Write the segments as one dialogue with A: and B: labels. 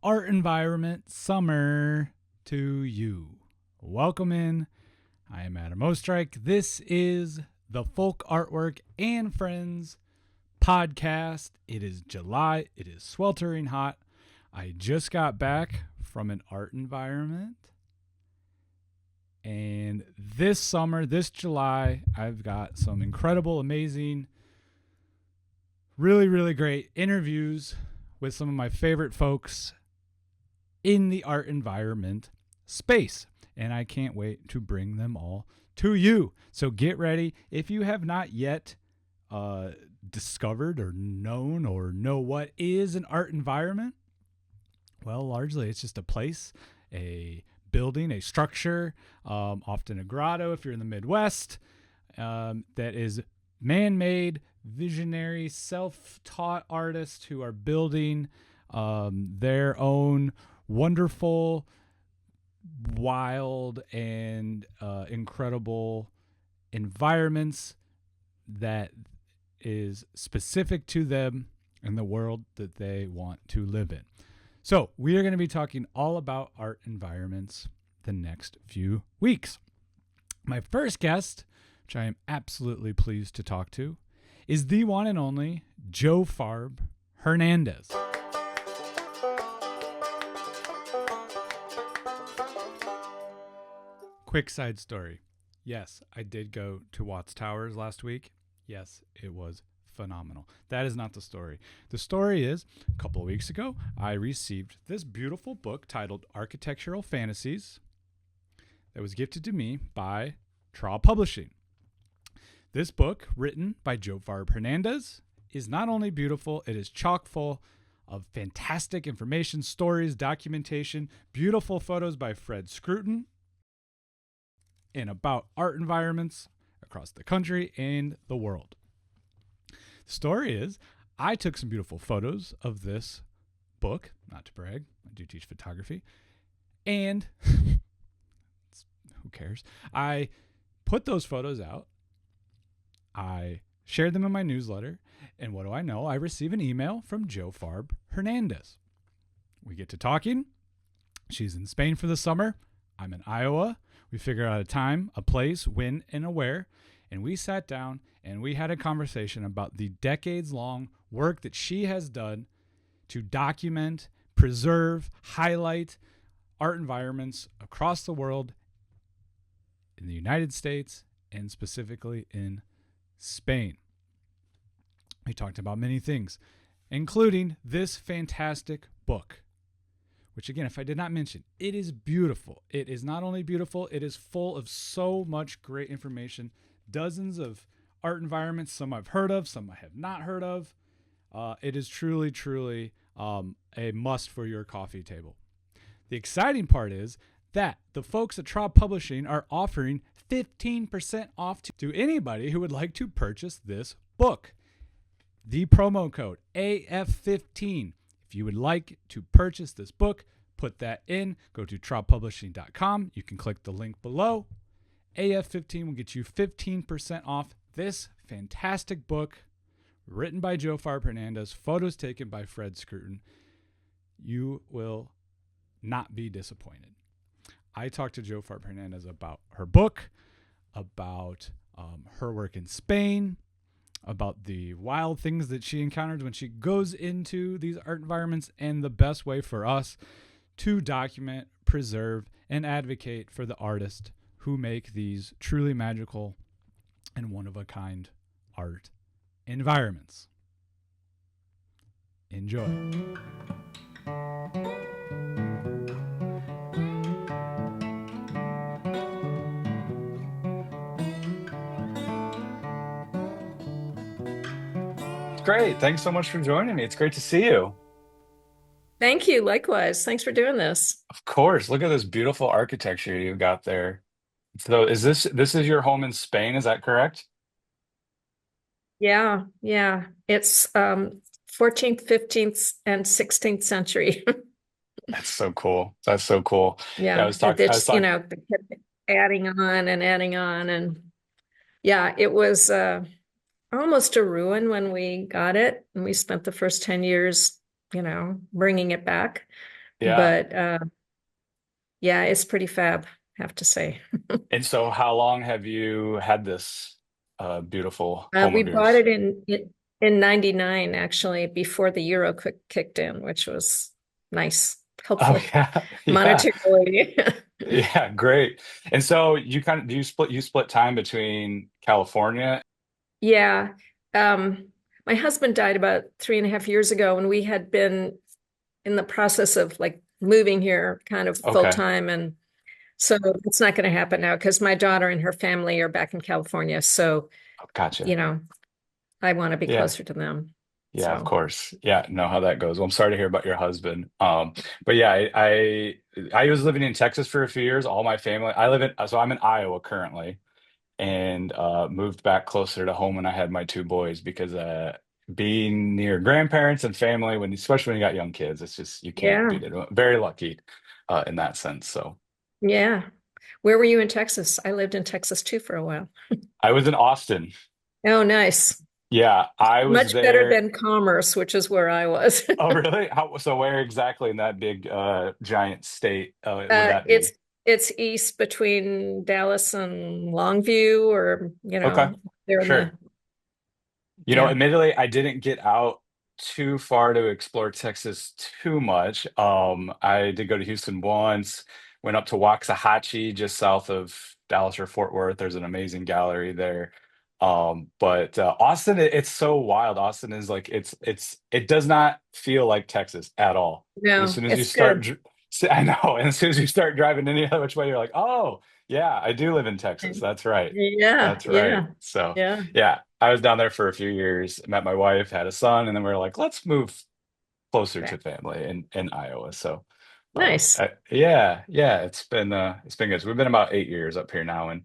A: art environment summer to you. Welcome in. I am Adam Ostrike. This is the FolkArtwork and Friends podcast. It is July. It is sweltering hot. I just got back from an art environment. And this summer, this July, I've got some incredible, amazing, really great interviews with some of my favorite folks in the art environment space. And I can't wait to bring them all to you. So get ready. If you have not yet discovered or known or know what is an art environment, well, largely it's just a place, a building, a structure, often a grotto if you're in the Midwest, that is man-made, visionary, self-taught artists who are building their own wonderful, wild, and incredible environments that is specific to them and the world that they want to live in. So we are going to be talking all about art environments the next few weeks. My first guest, which I am absolutely pleased to talk to, is the one and only Farb Hernández. Quick side story. Yes, I did go to Watts Towers last week. Yes, it was phenomenal. That is not the story. The story is, a couple of weeks ago, I received this beautiful book titled Architectural Fantasies that was gifted to me by Traw Publishing. This book, written by Farb Hernández, is not only beautiful, it is chock full of fantastic information, stories, documentation, beautiful photos by Fred Scruton, and about art environments across the country and the world. The story is, I took some beautiful photos of this book, not to brag, I do teach photography, and who cares? I put those photos out, I shared them in my newsletter, and what do I know? I receive an email from Farb Hernández. We get to talking. She's in Spain for the summer. I'm in Iowa. We figured out a time, a place, when, and a where, and we sat down and we had a conversation about the decades-long work that she has done to document, preserve, highlight art environments across the world, in the United States, and specifically in Spain. We talked about many things, including this fantastic book, which again, if I did not mention, it is beautiful. It is not only beautiful, it is full of so much great information, dozens of art environments, some I've heard of, some I have not heard of. It is truly a must for your coffee table. The exciting part is that the folks at Traw Publishing are offering 15% off to anybody who would like to purchase this book. The promo code AF15. If you would like to purchase this book, put that in. Go to trawpublishing.com. You can click the link below. AF15 will get you 15% off this fantastic book written by Farb Hernández, photos taken by Fred Scruton. You will not be disappointed. I talked to Farb Hernández about her book, about her work in Spain, about the wild things that she encounters when she goes into these art environments, and the best way for us to document, preserve, and advocate for the artists who make these truly magical and one-of-a-kind art environments. Enjoy. Great. Thanks so much for joining me. It's great to see you.
B: Thank you. Likewise. Thanks for doing this.
A: Of course. Look at this beautiful architecture you've got there. So this is your home in Spain, is that correct?
B: Yeah. It's 14th, 15th, and 16th century.
A: That's so cool. That's so cool.
B: Yeah.
A: I was talking.
B: They kept adding on, and yeah, it was almost a ruin when we got it, and we spent the first 10 years, bringing it back.
A: Yeah.
B: But yeah, it's pretty fab, I have to say.
A: And so how long have you had this beautiful home
B: We
A: of
B: bought
A: yours?
B: it in 99, actually, before the euro kicked in, which was nice,
A: Oh
B: helpful
A: yeah. Yeah.
B: monetarily.
A: Yeah, great. And so you kind of do you split time between California?
B: Yeah. My husband died about 3.5 years ago, and we had been in the process of like moving here kind of full
A: Okay.
B: time. And so it's not going to happen now because my daughter and her family are back in California. So,
A: Oh, gotcha.
B: you know, I want to be
A: Yeah.
B: closer to them.
A: Yeah, of
B: So,
A: course. Yeah, know how that goes. Well, I'm sorry to hear about your husband. But yeah, I was living in Texas for a few years. All my family, I live in so I'm in Iowa currently, and moved back closer to home when I had my two boys because being near grandparents and family when especially when you got young kids, it's just you can't
B: yeah,
A: beat it. Very lucky in that sense. So
B: yeah. Where were you in Texas? I lived in Texas too for a while.
A: I was in Austin.
B: Oh, nice.
A: Yeah, I was
B: Much better
A: there.
B: than Commerce, which is where I was.
A: Oh, really? So where exactly in that big giant state would that
B: It's
A: be?
B: east between Dallas and Longview, or
A: Okay,
B: they're in
A: sure.
B: the yeah.
A: Admittedly, I didn't get out too far to explore Texas too much. I did go to Houston once, went up to Waxahachie, just south of Dallas or Fort Worth. There's an amazing gallery there. But Austin, it's so wild. Austin is like it does not feel like Texas at all. And as
B: No,
A: soon as you
B: it's
A: start,
B: good.
A: I know, and as soon as you start driving any other which way, you're like, oh yeah, I do live in Texas. That's right.
B: Yeah,
A: That's right.
B: yeah,
A: So
B: yeah.
A: yeah, I was down there for a few years, met my wife, had a son, and then we were like, let's move closer to
B: Right.
A: family in Iowa. So,
B: Nice.
A: yeah, yeah, it's been good. So we've been about 8 years up here now, and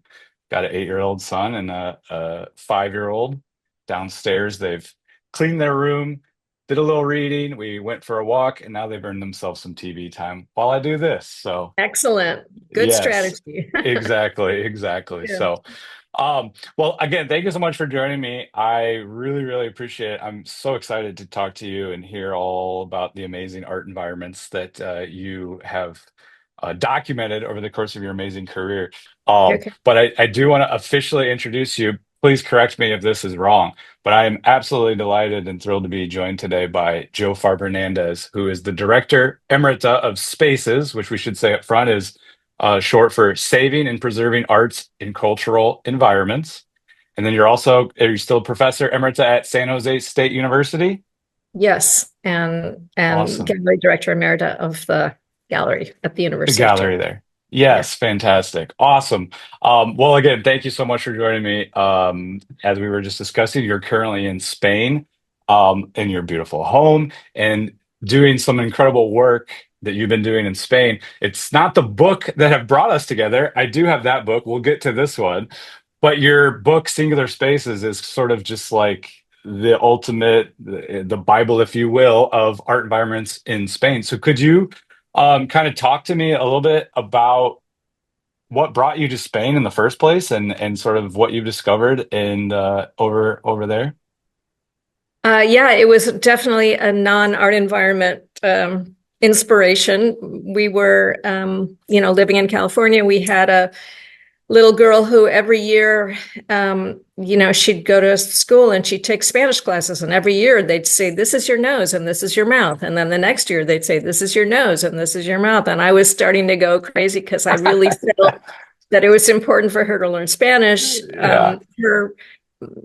A: got an 8-year-old son and a 5-year-old downstairs. They've cleaned their room, did a little reading. We went for a walk, and now they've earned themselves some TV time while I do this. So
B: Excellent. Good
A: yes,
B: strategy.
A: exactly, exactly.
B: Yeah.
A: So. Well, again, thank you so much for joining me. I really, really appreciate it. I'm so excited to talk to you and hear all about the amazing art environments that you have documented over the course of your amazing career.
B: Okay.
A: But I do want to officially introduce you. Please correct me if this is wrong, but I am absolutely delighted and thrilled to be joined today by Joe Farb Hernandez, who is the Director Emerita of SPACES, which we should say up front is short for Saving and Preserving Arts in Cultural Environments. And then are you still Professor Emerita at San Jose State University?
B: Yes, and
A: Awesome.
B: gallery director emerita of the gallery at the
A: The
B: University of
A: gallery
B: Texas.
A: there.
B: Yeah.
A: Yes, fantastic. Awesome. Well, again, thank you so much for joining me. As we were just discussing, you're currently in Spain, in your beautiful home and doing some incredible work that you've been doing in Spain. It's not the book that have brought us together. I do have that book. We'll get to this one. But your book, Singular Spaces, is sort of just like the ultimate, the Bible, if you will, of art environments in Spain. So could you kind of talk to me a little bit about what brought you to Spain in the first place and sort of what you've discovered and over there?
B: Yeah, it was definitely a non-art environment inspiration. We were, living in California. We had a little girl who every year, she'd go to school and she'd take Spanish classes. And every year they'd say, this is your nose and this is your mouth. And then the next year they'd say, this is your nose and this is your mouth. And I was starting to go crazy because I really felt that it was important for her to learn Spanish.
A: Yeah.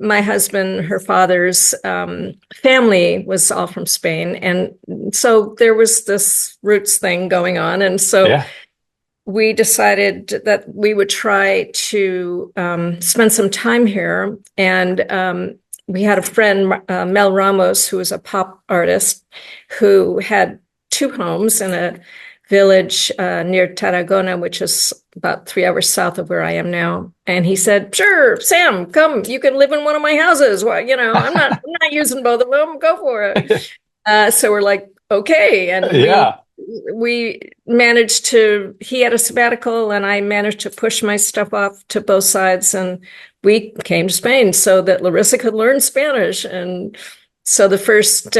B: My husband, her father's family was all from Spain. And so there was this roots thing going on. And so
A: Yeah.
B: we decided that we would try to spend some time here. And we had a friend, Mel Ramos, who was a pop artist, who had two homes in a village near Tarragona, which is about 3 hours south of where I am now. And he said, "Sure, Sam, come. You can live in one of my houses. Well, I'm not using both of them. Go for it." So we're like, okay, and
A: Yeah.
B: we managed to. He had a sabbatical, and I managed to push my stuff off to both sides, and we came to Spain so that Larissa could learn Spanish. And so the first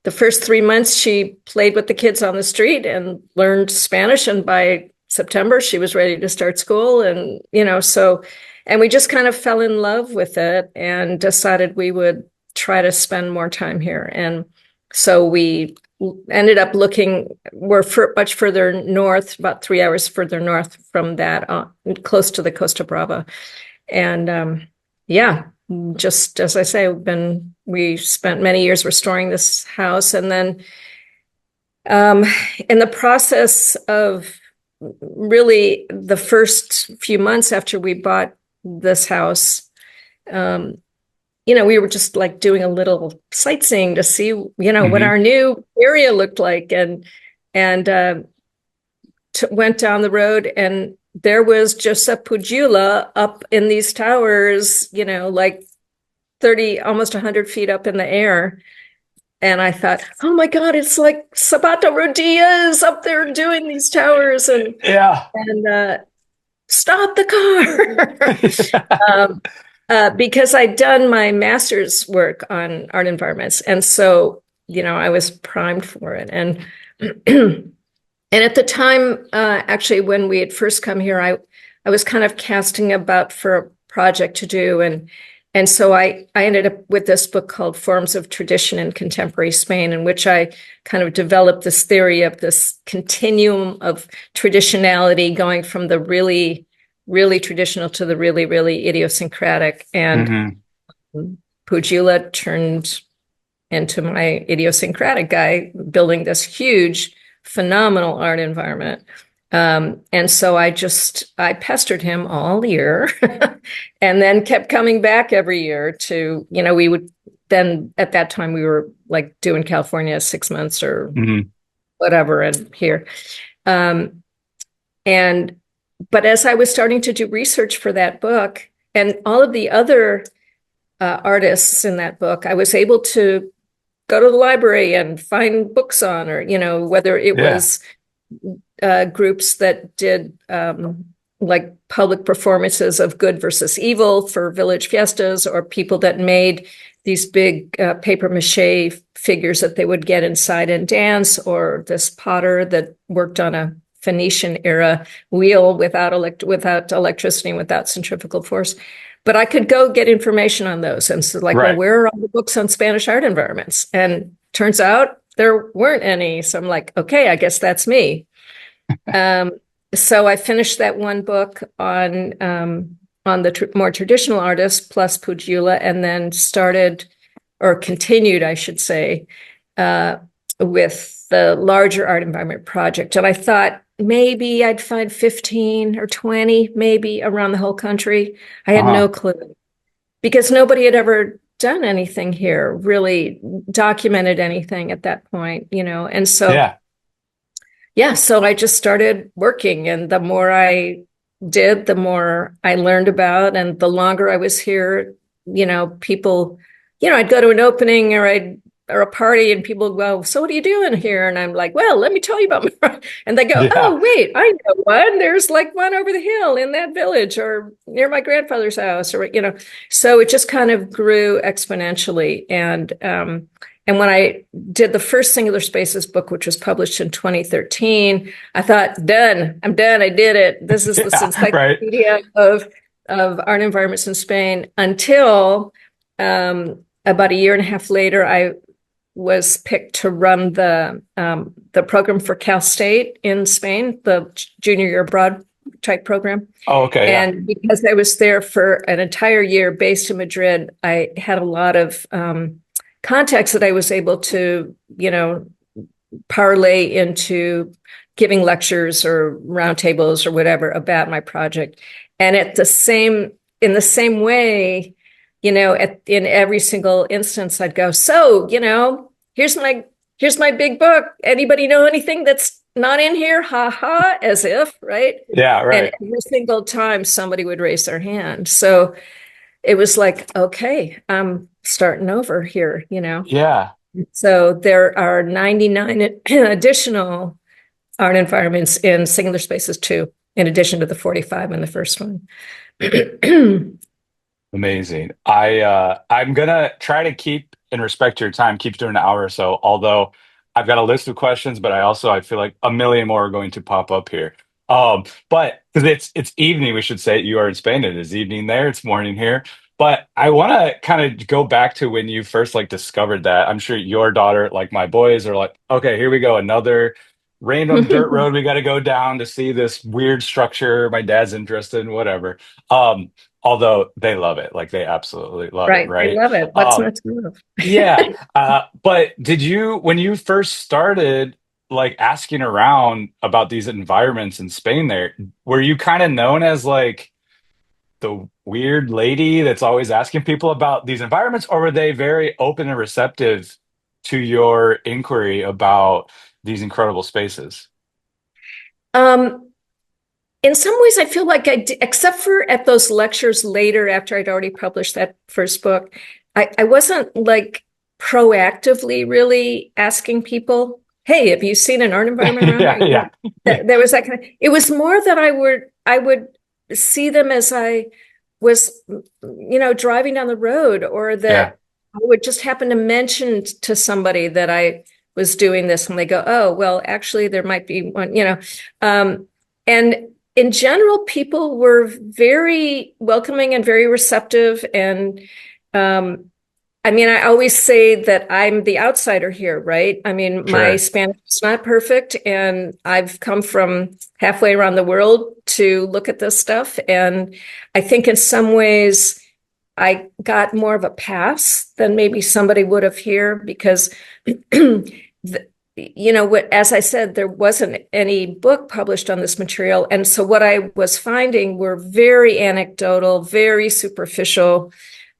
B: the first 3 months, she played with the kids on the street and learned Spanish. And by September, she was ready to start school. And, and we just kind of fell in love with it and decided we would try to spend more time here. And so we ended up we're much further north, about 3 hours further north from that, close to the Costa Brava. And just as I say, we spent many years restoring this house. And then in the process of really the first few months after we bought this house, we were just like doing a little sightseeing to see, what our new area looked like, and went down the road, and there was Josep Pujula up in these towers, like 30, almost 100 feet up in the air. And I thought, oh my God, it's like Sabato Rodia is up there doing these towers, and stop the car. Because I'd done my master's work on art environments. And so, I was primed for it. And and at the time, actually, when we had first come here, I was kind of casting about for a project to do. And so I ended up with this book called Forms of Tradition in Contemporary Spain, in which I kind of developed this theory of this continuum of traditionality going from the really, really traditional to the really, really idiosyncratic. And Pujula turned into my idiosyncratic guy, building this huge, phenomenal art environment. And so I pestered him all year and then kept coming back every year to, we would then at that time we were like doing California 6 months or whatever, and here. But as I was starting to do research for that book and all of the other artists in that book, I was able to go to the library and find books on, or, whether it was groups that did like public performances of good versus evil for village fiestas, or people that made these big paper mache figures that they would get inside and dance, or this potter that worked on a Phoenician era wheel without electricity and without centrifugal force. But I could go get information on those. And so well, where are all the books on Spanish art environments? And turns out there weren't any. So I'm like, okay, I guess that's me. So I finished that one book on the more traditional artists plus Pujula, and then continued, I should say, with the larger art environment project. And I thought maybe I'd find 15 or 20, maybe around the whole country. I had no clue, because nobody had ever done anything here, really documented anything at that point, and so so I just started working, and the more I did, the more I learned about, and the longer I was here, people, I'd go to an opening or a party, and people would go, so what are you doing here? And I'm like, well, let me tell you about my, and they go, oh, wait, I know one. There's like one over the hill in that village or near my grandfather's house, or, so it just kind of grew exponentially. And when I did the first Singular Spaces book, which was published in 2013, I thought, done. I'm done. I did it. This is this encyclopedia of art environments in Spain, until about a year and a half later, I was picked to run the program for Cal State in Spain, the junior year abroad type program.
C: Oh, okay.
B: And because I was there for an entire year based in Madrid, I had a lot of contacts that I was able to, parlay into giving lectures or roundtables or whatever about my project. And in the same way, in every single instance, I'd go, so, here's my big book. Anybody know anything that's not in here? Ha ha, as if, right?
C: Yeah, right.
B: And every single time somebody would raise their hand. So it was like, okay, I'm starting over here,
C: Yeah.
B: So there are 99 additional art environments in Singular Spaces 2, in addition to the 45 in the first one.
C: Amazing. I'm gonna try to keep
A: in respect to your time, keep doing an hour or so. Although I've got a list of questions, but I feel like a million more are going to pop up here. But because it's evening, we should say you are in Spain. It is evening there. It's morning here. But I want to kind of go back to when you first like discovered that. I'm sure your daughter, like my boys, are like, okay, here we go, another random dirt road we got to go down to see this weird structure my dad's interested in, whatever. Um, Although they love it, like they absolutely love it,
B: Right. They
A: right?
B: love it. What's
A: Um,
B: not to love?
A: yeah. But did you, when you first started like asking around about these environments in Spain there, were you kind of known as like the weird lady that's always asking people about these environments, or were they very open and receptive to your inquiry about these incredible spaces?
B: Um, in some ways, I feel like except for at those lectures later after I'd already published that first book, I wasn't like proactively really asking people, hey, have you seen an art environment around here?
A: Yeah, yeah, yeah,
B: There was that kind of, it was more that I would see them as I was, driving down the road, or
A: yeah.
B: that I would just happen to mention to somebody that I was doing this, and they go, oh, well, actually, there might be one. And in general, people were very welcoming and very receptive. And um, I mean, I always say that I'm the outsider here, right? I mean, my
A: Sure.
B: Spanish is not perfect, and I've come from halfway around the world to look at this stuff. And I think in some ways, I got more of a pass than maybe somebody would have here because as I said, there wasn't any book published on this material. And so what I was finding were very anecdotal, very superficial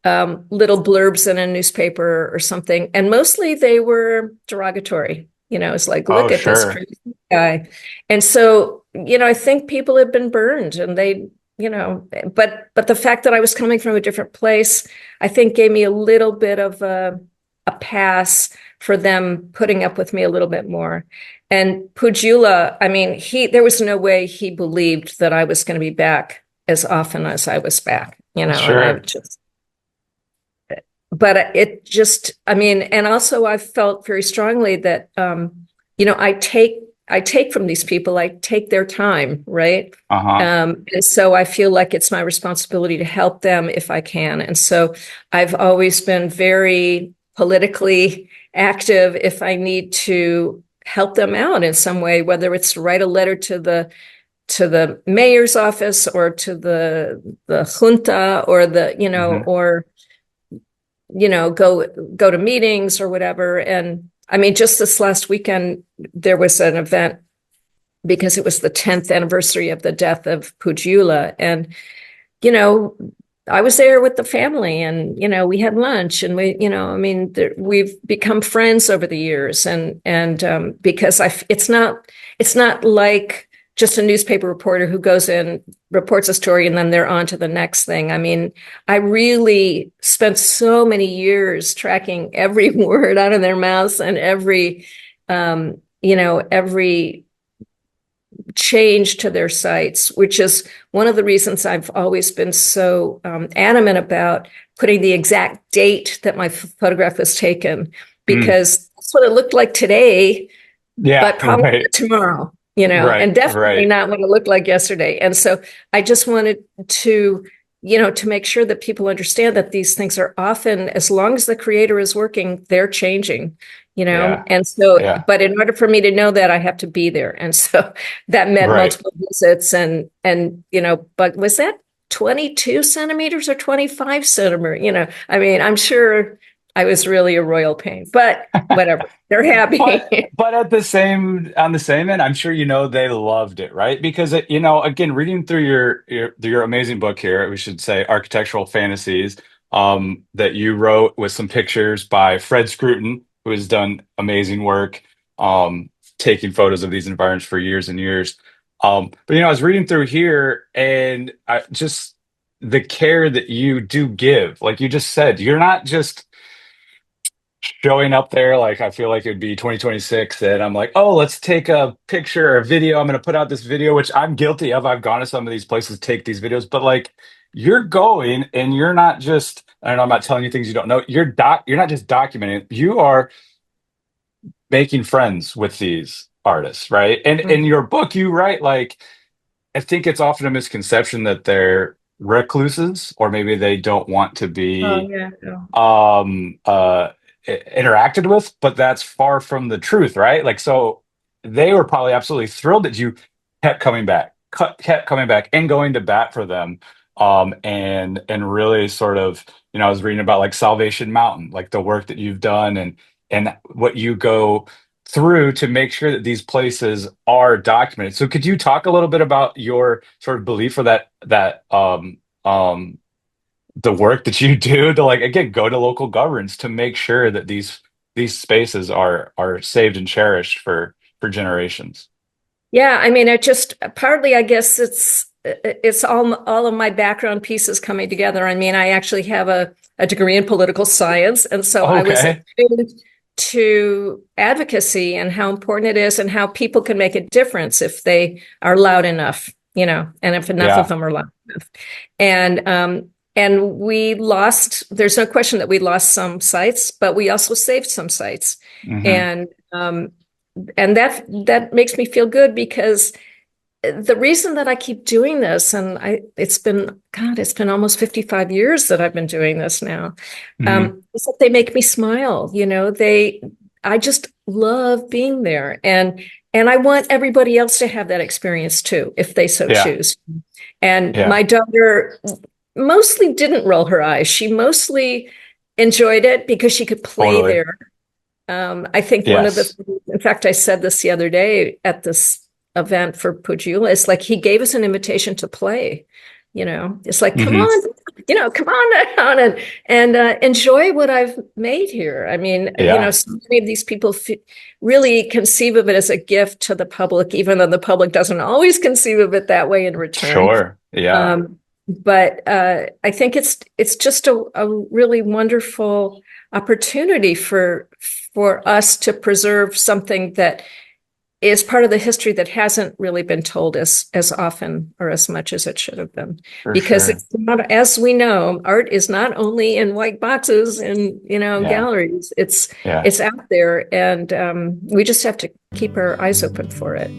B: little blurbs in a newspaper or something. And mostly they were derogatory. It's like,
A: Oh,
B: look at this
A: sure.
B: crazy guy. And so, I think people have been burned, and but the fact that I was coming from a different place, I think gave me a little bit of a pass for them putting up with me a little bit more. And Pujula, I mean, there was no way he believed that I was going to be back as often as I was back, and I
A: Sure.
B: just, but it just, I mean, and also I felt very strongly that, I take from these people, I take their time, right?
A: Uh-huh.
B: And so I feel like it's my responsibility to help them if I can. And so I've always been very politically active if I need to help them out in some way, whether it's to write a letter to the mayor's office, or to the junta, or
A: Hmm.
B: or go to meetings or whatever. And I mean, just this last weekend, there was an event because it was the 10th anniversary of the death of Pujula. And, you know, I was there with the family, and, we had lunch, and I mean, we've become friends over the years. And because it's not like just a newspaper reporter who goes in, reports a story, and then they're on to the next thing. I mean, I really spent so many years tracking every word out of their mouths, and every change to their sites, which is one of the reasons I've always been so adamant about putting the exact date that my photograph was taken,
A: Mm.
B: because that's what it looked like today,
A: Yeah,
B: but probably
A: right.
B: not tomorrow,
A: Right,
B: and definitely
A: right,
B: not what it looked like yesterday. And so I just wanted to make sure that people understand that these things are often, as long as the creator is working, they're changing.
A: yeah,
B: And so,
A: yeah,
B: but in order for me to know that, I have to be there. And so that meant
A: right.
B: multiple visits, but was that 22 centimeters or 25 centimeters? I mean, I'm sure I was really a royal pain, but whatever, they're
A: But
B: happy.
A: but at the same on the same end, I'm sure they loved it, right? Because again, reading through your amazing book here, we should say Architectural Fantasies, that you wrote with some pictures by Fred Scruton, who has done amazing work, um, taking photos of these environments for years and years. But I was reading through here, and just the care that you do give, like you just said, you're not just showing up there, like I feel like it'd be 2026, and I'm like, oh, let's take a picture or a video. I'm gonna put out this video, which I'm guilty of. I've gone to some of these places to take these videos, but like you're going and you're not just, I don't know, I'm not telling you things you don't know. You're not just documenting, you are making friends with these artists, right? And in your book, you write like I think it's often a misconception that they're recluses or maybe they don't want to
B: Oh,
A: be
B: yeah. No.
A: um uh interacted with, but that's far from the truth, right? Like, so they were probably absolutely thrilled that you kept coming back, kept coming back and going to bat for them. And really sort of, I was reading about like Salvation Mountain, like the work that you've done and what you go through to make sure that these places are documented. So could you talk a little bit about your sort of belief for that the work that you do to, like, again, go to local governments to make sure that these spaces are saved and cherished for generations.
B: Yeah, I mean, it just partly, I guess it's all of my background pieces coming together. I mean, I actually have a degree in political science, and so I was
A: Okay.
B: attuned to advocacy and how important it is, and how people can make a difference if they are loud enough, and if enough of
A: Yeah.
B: them are loud enough. And we lost. There's no question that we lost some sites, but we also saved some sites,
A: Hmm.
B: and um, and that makes me feel good, because the reason that I keep doing this, and it's been almost 55 years that I've been doing this now,
A: Hmm.
B: is that they make me smile. I just love being there, and I want everybody else to have that experience too, if they so
A: Yeah.
B: choose. And
A: Yeah.
B: my daughter mostly didn't roll her eyes. She mostly enjoyed it because she could play
A: Totally.
B: there. I think one of
A: Yes.
B: in fact, I said this the other day at this event for Pujula. It's like he gave us an invitation to play. It's like, come
A: Hmm.
B: on, come on down and enjoy what I've made here. I mean,
A: Yeah.
B: so many of these people really conceive of it as a gift to the public, even though the public doesn't always conceive of it that way in return.
A: Sure. Yeah.
B: But I think it's just a really wonderful opportunity for us to preserve something that is part of the history that hasn't really been told as often or as much as it should have been.
A: For
B: Because
A: sure.
B: it's not, as we know, art is not only in white boxes and
A: Yeah.
B: galleries.
A: Yeah.
B: It's out there, and we just have to keep our eyes open for it.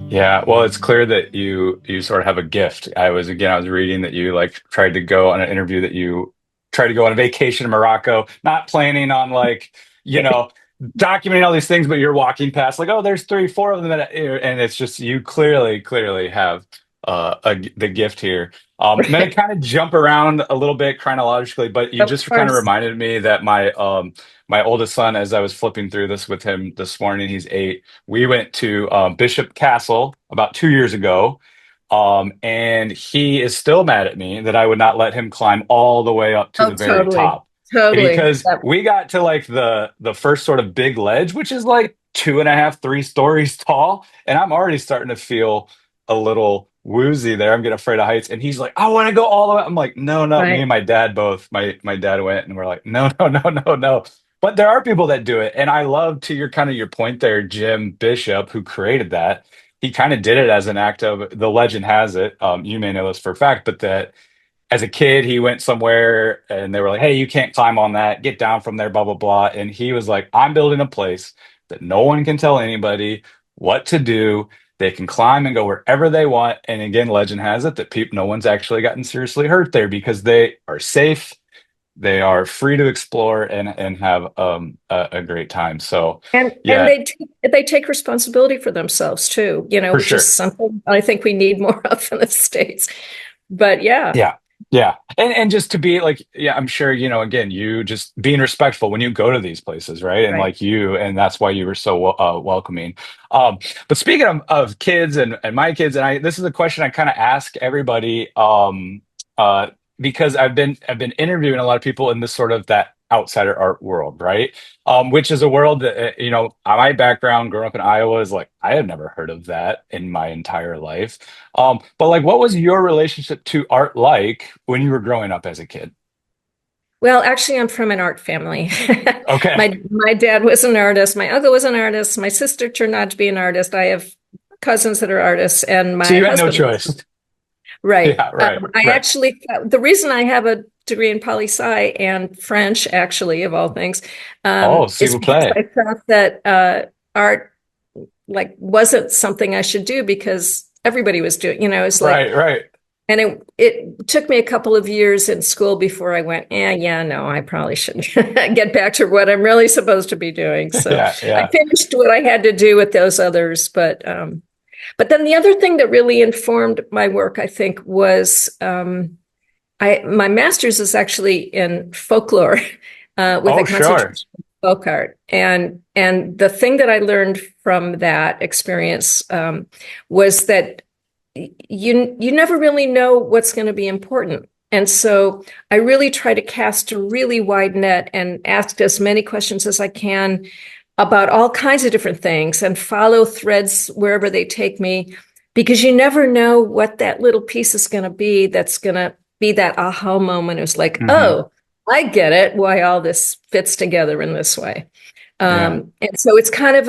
A: Yeah, well, it's clear that you sort of have a gift. I was reading that you like tried to go on an interview that you tried to go on a vacation in Morocco, not planning on like, you know, documenting all these things, but you're walking past like, oh, there's three, four of them, and it's just you clearly have the gift here. I'm gonna kind of jump around a little bit chronologically, but you
B: Of
A: just kind of
B: course.
A: reminded me that my oldest son, as I was flipping through this with him this morning, he's 8. We went to Bishop Castle about 2 years ago, and he is still mad at me that I would not let him climb all the way up to
B: Oh,
A: the very
B: totally.
A: top.
B: Totally.
A: Because we got to like the first sort of big ledge, which is like 2.5, 3 stories tall, and I'm already starting to feel a little woozy there. I'm getting afraid of heights, and he's like, "I want to go all the way." I'm like, "No, no." Me
B: Right.
A: and my dad both. My dad went, and we're like, "No, no, no, no, no." But there are people that do it, and I love to your kind of your point there, Jim Bishop, who created that. He kind of did it as an act of, the legend has it. You may know this for a fact, but that as a kid, he went somewhere and they were like, "Hey, you can't climb on that. Get down from there, blah, blah, blah." And he was like, "I'm building a place that no one can tell anybody what to do. They can climb and go wherever they want." And again, legend has it that people, no one's actually gotten seriously hurt there because they are safe. They are free to explore and have a great time. So,
B: And
A: yeah,
B: they take responsibility for themselves too,
A: for
B: which is
A: sure.
B: something I think we need more of in the States. But yeah,
A: Yeah. Yeah. And just to be like, yeah, I'm sure, again, you just being respectful when you go to these places, right? And
B: right.
A: like and that's why you were so welcoming. Um, but speaking of kids and my kids, and this is a question I kind of ask everybody, because I've been interviewing a lot of people in this sort of that
C: outsider art world, right? Which is a world that, my background growing up in Iowa is like, I have never heard of that in my entire life. But like, what was your relationship to art like when you were growing up as a kid?
B: Well, actually, I'm from an art family.
C: Okay.
B: My dad was an artist. My uncle was an artist. My sister turned out to be an artist. I have cousins that are artists, and
C: So
B: my
C: you had no
B: husband was.
C: choice.
B: Right.
C: Yeah, right,
B: I
C: right.
B: actually, the reason I have a degree in poli-sci and French, actually, of all things,
C: Oh, s'il
B: is
C: vous
B: because
C: plaît.
B: I felt that art like wasn't something I should do because everybody was doing, it's like,
C: Right, right.
B: and it took me a couple of years in school before I went, yeah, no, I probably should get back to what I'm really supposed to be doing. So
C: Yeah,
B: I
C: yeah.
B: finished what I had to do with those others, but then the other thing that really informed my work, I think, was my master's is actually in folklore with a
C: Oh, sure.
B: concentration in folk art, and the thing that I learned from that experience was that you never really know what's going to be important. And so I really try to cast a really wide net and ask as many questions as I can about all kinds of different things and follow threads wherever they take me, because you never know what that little piece is going to be that's going to be that aha moment. It's like,
C: Hmm.
B: oh, I get it, why all this fits together in this way.
C: Yeah,
B: And so it's kind of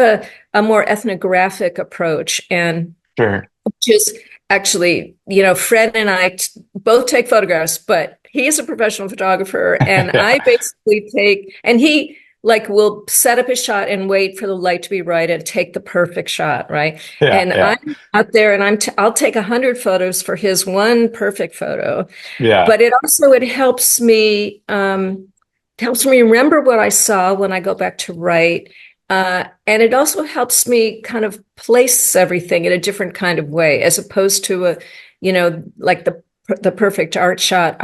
B: a more ethnographic approach. And
C: sure.
B: just actually, Fred and I both take photographs, but he's a professional photographer, and
C: Yeah,
B: I basically and he like will set up his shot and wait for the light to be right and take the perfect shot, right?
C: yeah,
B: And
C: yeah,
B: I'm out there and I'll take 100 photos for his one perfect photo,
C: yeah.
B: but it helps me remember what I saw when I go back to write. And it also helps me kind of place everything in a different kind of way, as opposed to like the perfect art shot.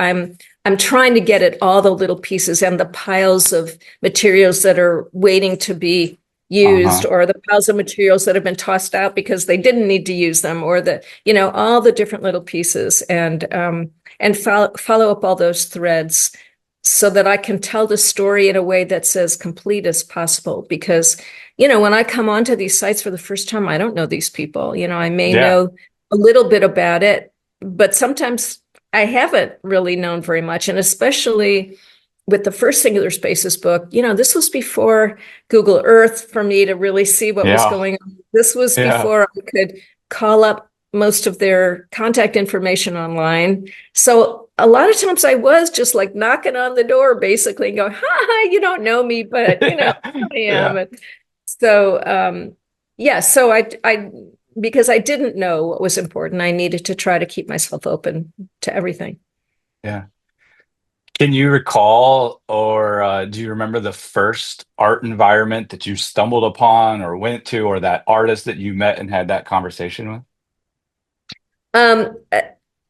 B: I'm trying to get at all the little pieces and the piles of materials that are waiting to be used,
C: Uh-huh.
B: or the piles of materials that have been tossed out because they didn't need to use them, or all the different little pieces, and follow up all those threads so that I can tell the story in a way that's as complete as possible. Because, when I come onto these sites for the first time, I don't know these people. I may
C: Yeah.
B: know a little bit about it, but sometimes I haven't really known very much. And especially with the first Singular Spaces book, this was before Google Earth for me to really see what was
C: Yeah.
B: going on. This was
C: Yeah.
B: before I could call up most of their contact information online. So a lot of times I was just like knocking on the door basically and going, hi, you don't know me, but
C: Yeah.
B: I am.
C: Yeah.
B: And so yeah, so I because I didn't know what was important, I needed to try to keep myself open to everything.
C: Yeah. Can you recall or do you remember the first art environment that you stumbled upon or went to, or that artist that you met and had that conversation with?
B: Um,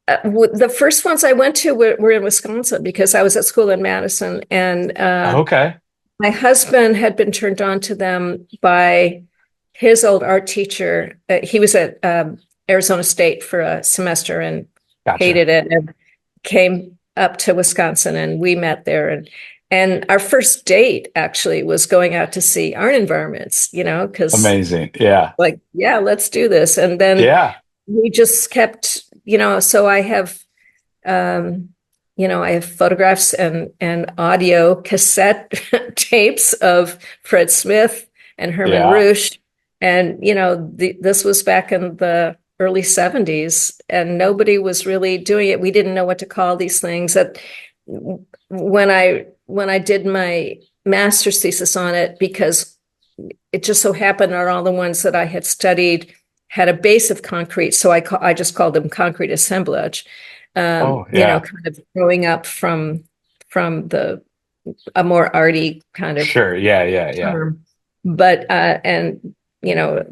B: the first ones I went to were in Wisconsin because I was at school in Madison, and
C: Okay.
B: my husband had been turned on to them by his old art teacher. He was at Arizona State for a semester and
C: Gotcha.
B: hated it, and came up to Wisconsin, and we met there. And our first date actually was going out to see art environments, because
C: Amazing. Yeah.
B: like, yeah, let's do this. And then
C: Yeah.
B: we just kept, so um, I have photographs and audio cassette tapes of Fred Smith and Herman
C: Yeah.
B: Roosh. And, this was back in the early 70s, and nobody was really doing it. We didn't know what to call these things. That when I did my master's thesis on it, because it just so happened that all the ones that I had studied had a base of concrete, so I just called them concrete assemblage.
C: Oh, yeah.
B: Kind of growing up from a more arty kind of
C: Sure. Yeah. Yeah. Yeah.
B: term, but and you know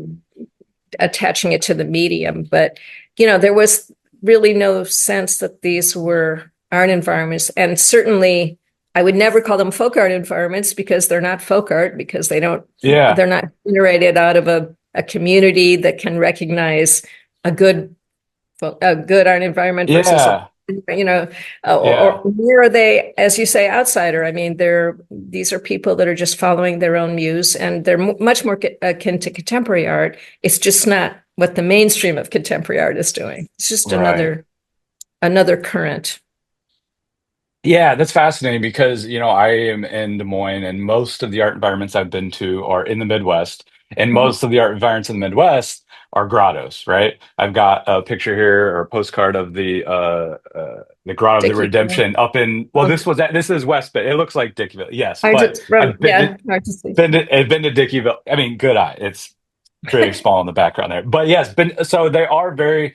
B: attaching it to the medium. But there was really no sense that these were art environments, and certainly I would never call them folk art environments, because they're not folk art, because
C: Yeah.
B: they're not generated out of a community that can recognize a good art environment versus
C: Yeah.
B: you know,
C: Yeah.
B: or where are they, as you say, outsider? I mean, these are people that are just following their own muse, and they're much more akin to contemporary art. It's just not what the mainstream of contemporary art is doing. It's just
C: Right.
B: another current.
C: Yeah, that's fascinating because, I am in Des Moines and most of the art environments I've been to are in the Midwest. And
B: Mhm.
C: most of the art environments in the Midwest are grottos, right? I've got a picture here or a postcard of the Grotto of the
B: Dickeyville.
C: Redemption up in, well,
B: Okay.
C: this is West, but it looks like Dickeyville. Yes,
B: I
C: but
B: just wrote,
C: I've been to
B: yeah, hard to see.
C: I've been to Dickeyville. I mean, good eye. It's pretty small in the background there. But yes, so they are very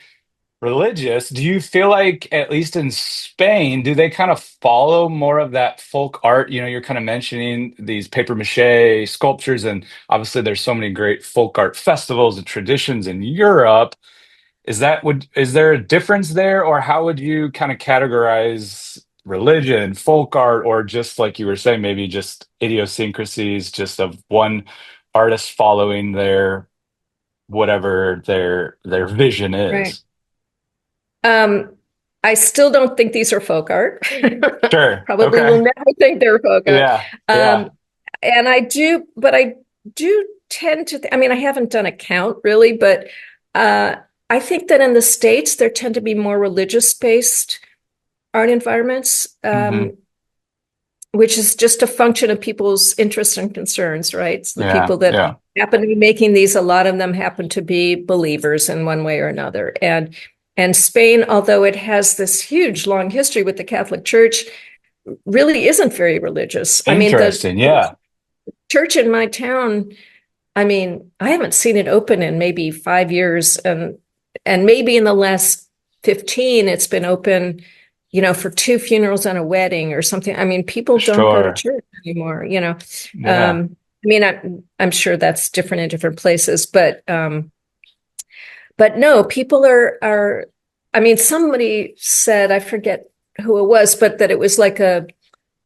C: religious. Do you feel like, at least in Spain, do they kind of follow more of that folk art? You're kind of mentioning these paper mache sculptures, and obviously there's so many great folk art festivals and traditions in Europe. Is there a difference there, or how would you kind of categorize religion, folk art, or just like you were saying, maybe just idiosyncrasies, just of one artist following their whatever their vision
B: Right.
C: is?
B: Um, I still don't think these are folk art.
C: Sure.
B: Probably will
C: Okay.
B: never think they're folk art.
C: Yeah. Yeah.
B: Um, and I do tend to, I mean, I haven't done a count really, but uh, I think that in the States, there tend to be more religious based art environments,
C: Hmm.
B: which is just a function of people's interests and concerns, right? So the
C: Yeah.
B: people that
C: Yeah.
B: happen to be making these, a lot of them happen to be believers in one way or another. And Spain, although it has this huge long history with the Catholic Church, really isn't very religious. I mean,
C: Interesting. Yeah.
B: the church in my town, I mean, I haven't seen it open in maybe 5 years, and maybe in the last 15, it's been open, for two funerals and a wedding or something. I mean, people don't go to
C: Sure.
B: church anymore.
C: Yeah.
B: I mean, I'm sure that's different in different places, but no, people are. I mean, somebody said, I forget who it was, but that it was like a,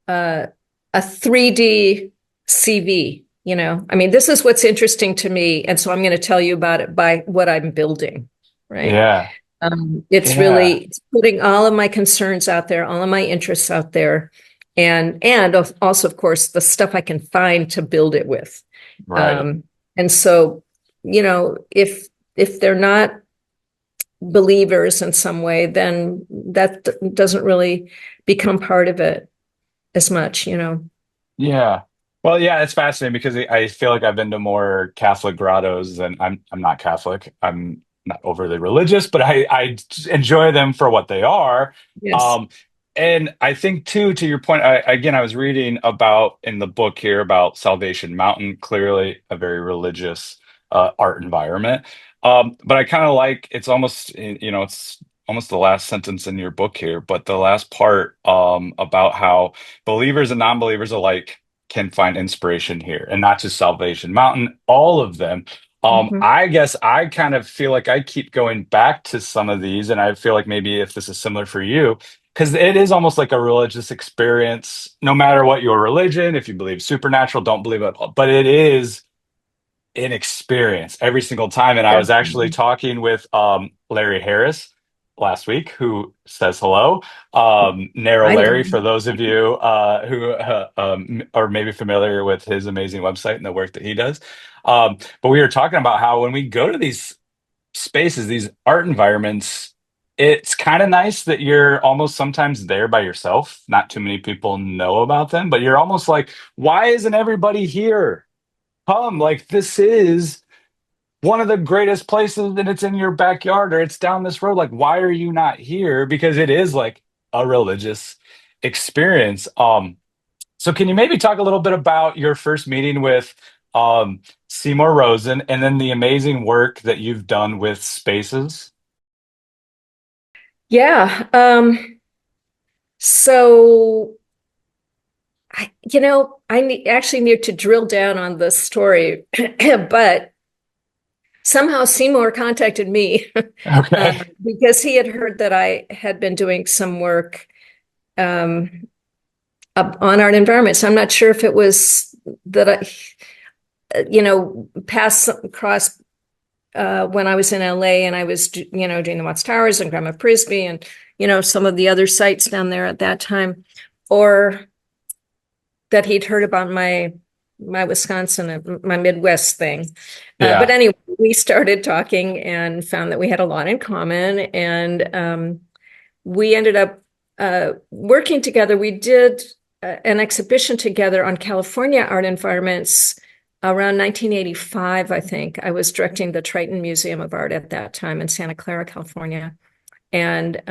B: a 3D CV. I mean, this is what's interesting to me, and so I'm going to tell you about it by what I'm building, right?
C: Yeah. Yeah.
B: It's putting all of my concerns out there, all of my interests out there, and also, of course, the stuff I can find to build it with.
C: Right.
B: Um, and so, if they're not believers in some way, then that doesn't really become part of it as much.
C: Yeah. Well, yeah, it's fascinating because I feel like I've been to more Catholic grottos than I'm not Catholic. I'm not overly religious, but I enjoy them for what they are.
B: Yes.
C: Um, and I think too, to your point, I was reading about in the book here about Salvation Mountain, clearly a very religious art environment. But I kind of like it's almost the last sentence in your book here, but the last part about how believers and non-believers alike can find inspiration here, and not just Salvation Mountain, all of them.
B: Mhm.
C: I guess I kind of feel like I keep going back to some of these, and I feel like maybe if this is similar for you, because it is almost like a religious experience, no matter what your religion, if you believe supernatural, don't believe it, but it is an experience every single time. And I was actually
B: Definitely.
C: talking with Larry Harris last week, who says hello. Narrow
B: I know.
C: Larry, for those of you who are maybe familiar with his amazing website and the work that he does. But we were talking about how when we go to these spaces, these art environments, it's kind of nice that you're almost sometimes there by yourself. Not too many people know about them, but you're almost like, why isn't everybody here? Come, like this is one of the greatest places and it's in your backyard or it's down this road. Like, why are you not here? Because it is like a religious experience. So can you maybe talk a little bit about your first meeting with Seymour Rosen and then the amazing work that you've done with Spaces?
B: Yeah. So actually need to drill down on this story, but somehow Seymour contacted me
C: Okay.
B: because he had heard that I had been doing some work um, on art environments. I'm not sure if it was that I, pass cross when I was in LA and I was, doing the Watts Towers and Grandma Frisbee and, some of the other sites down there at that time, or that he'd heard about my Wisconsin, my Midwest thing. But anyway, we started talking and found that we had a lot in common. And we ended up working together. We did an exhibition together on California art environments around 1985, I think. I was directing the Triton Museum of Art at that time in Santa Clara, California. And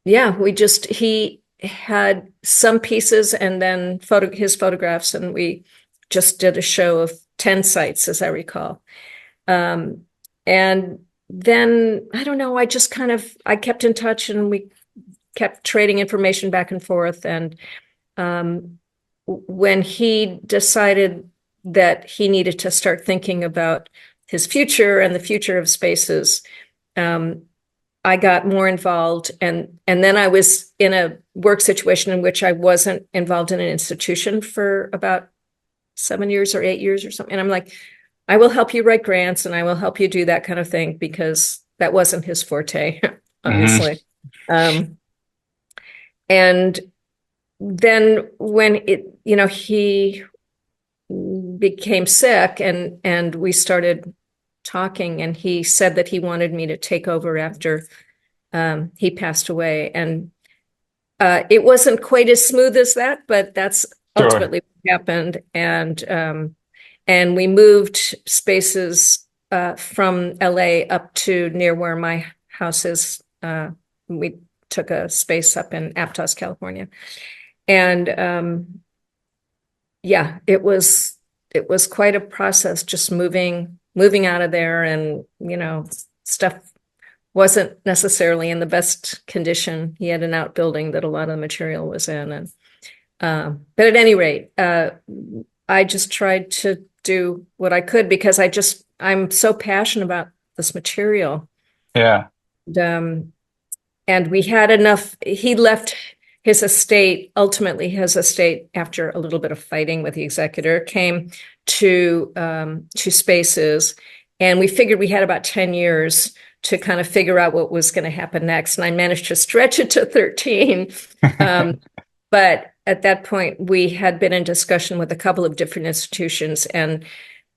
B: he had some pieces and then his photographs, and we just did a show of 10 sites, as I recall. And then, I don't know, I kept in touch and we kept trading information back and forth. And when he decided that he needed to start thinking about his future and the future of spaces, I got more involved, and then I was in a work situation in which I wasn't involved in an institution for about 7 years or 8 years or something. And I'm like, I will help you write grants and I will help you do that kind of thing, because that wasn't his forte, obviously. And then when he became sick and we started talking, and he said that he wanted me to take over after he passed away. And it wasn't quite as smooth as that, but that's ultimately what happened. And we moved spaces from LA up to near where my house is. We took a space up in Aptos, California. And it was quite a process, just moving out of there, and stuff wasn't necessarily in the best condition. He had an outbuilding that a lot of the material was in, and but at any rate, I just tried to do what I could, because I'm so passionate about this material. And we had enough. He left ultimately his estate, after a little bit of fighting with the executor, came to Spaces, and we figured we had about 10 years to kind of figure out what was going to happen next. And I managed to stretch it to 13. But at that point, we had been in discussion with a couple of different institutions, and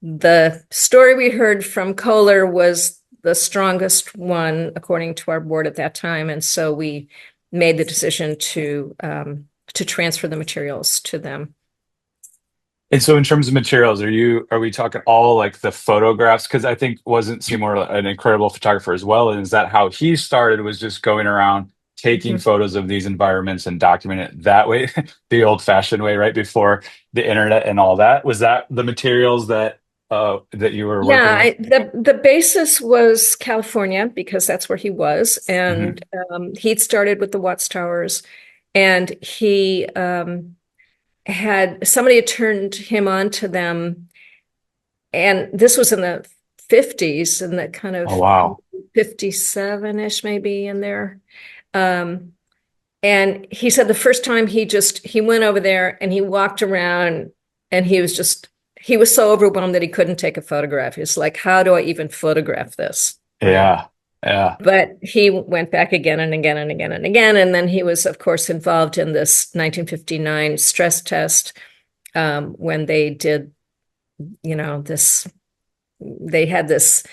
B: the story we heard from Kohler was the strongest one, according to our board at that time. And so we made the decision to transfer the materials to them.
C: And so in terms of materials, are we talking all like the photographs? Because I think wasn't Seymour an incredible photographer as well? And is that how he started, was just going around taking photos of these environments and documenting it that way, the old fashioned way, right before the internet and all that? Was that the materials that you were working with?
B: The basis was California, because that's where he was. And he'd started with the Watts Towers, and he somebody had turned him on to them. And this was in the 50s, and that kind of 57-ish maybe in there. And he said the first time he went over there and he walked around, and he was so overwhelmed that he couldn't take a photograph. He's like, how do I even photograph this?
C: Yeah.
B: But he went back again and again and again and again. And then he was, of course, involved in this 1959 stress test when they did, they had this